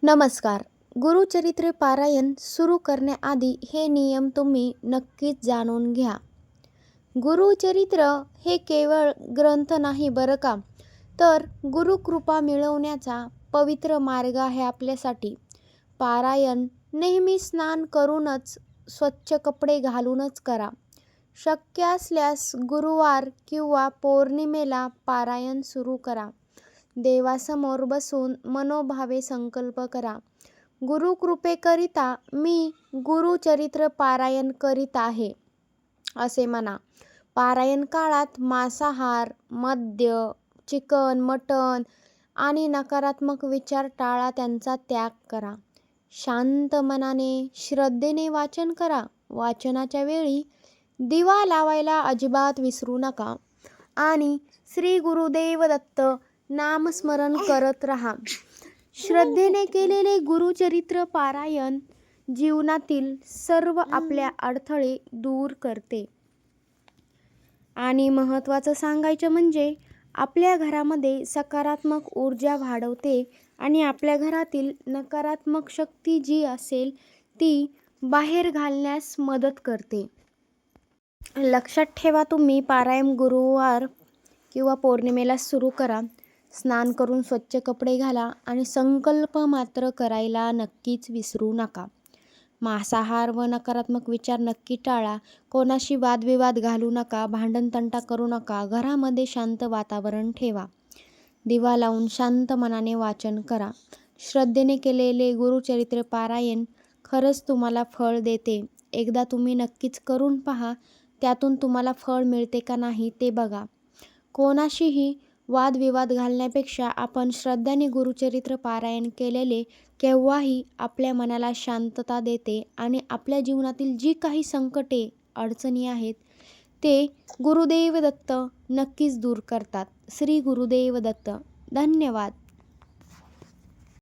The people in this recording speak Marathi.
नमस्कार. गुरुचरित्र पारायण सुरू करण्याआधी हे नियम तुम्ही नक्कीच जाणून घ्या. गुरुचरित्र हे केवळ ग्रंथ नाही बरं का, तर गुरुकृपा मिळवण्याचा पवित्र मार्ग आहे आपल्यासाठी. पारायण नेहमी स्नान करूनच, स्वच्छ कपडे घालूनच करा. शक्य असल्यास गुरुवार किंवा पौर्णिमेला पारायण सुरू करा. देवासमोर बसून मनोभावे संकल्प करा. गुरुकृपेकरिता मी गुरुचरित्र पारायण करीत आहे, असे म्हणा. पारायण काळात मांसाहार, मद्य, चिकन, मटण आणि नकारात्मक विचार टाळा, त्यांचा त्याग करा. शांत मनाने, श्रद्धेने वाचन करा. वाचनाच्या वेळी दिवा लावायला अजिबात विसरू नका आणि श्री गुरुदेव दत्त नामस्मरण करत राहा. श्रद्धेने केलेले गुरुचरित्र पारायण जीवनातील सर्व आपल्या अडथळे दूर करते. आणि महत्त्वाचं सांगायचं म्हणजे आपल्या घरामध्ये सकारात्मक ऊर्जा वाढवते आणि आपल्या घरातील नकारात्मक शक्ती जी असेल ती बाहेर घालण्यास मदत करते. लक्षात ठेवा, तुम्ही पारायण गुरुवार किंवा पौर्णिमेला सुरू करा. स्नान करून स्वच्छ कपडे घाला आणि संकल्प मात्र करायला नक्कीच विसरू नका. मांसाहार व नकारात्मक विचार नक्की टाळा. कोणाशी वादविवाद घालू नका. भांडणतंटा करू नका. घरामध्ये शांत वातावरण ठेवा. दिवा लावून शांत मनाने वाचन करा. श्रद्धेने केलेले गुरुचरित्र पारायण खरंच तुम्हाला फळ देते. एकदा तुम्ही नक्कीच करून पहा. त्यातून तुम्हाला फळ मिळते का नाही ते बघा. कोणाशीही वादविवाद घालण्यापेक्षा आपण श्रद्धेने गुरुचरित्र पारायण केलेले केव्हाही आपल्या मनाला शांतता देते आणि आपल्या जीवनातील जी काही संकटे, अडचणी आहेत ते गुरुदेव दत्त नक्कीच दूर करतात. श्री गुरुदेव दत्त. धन्यवाद.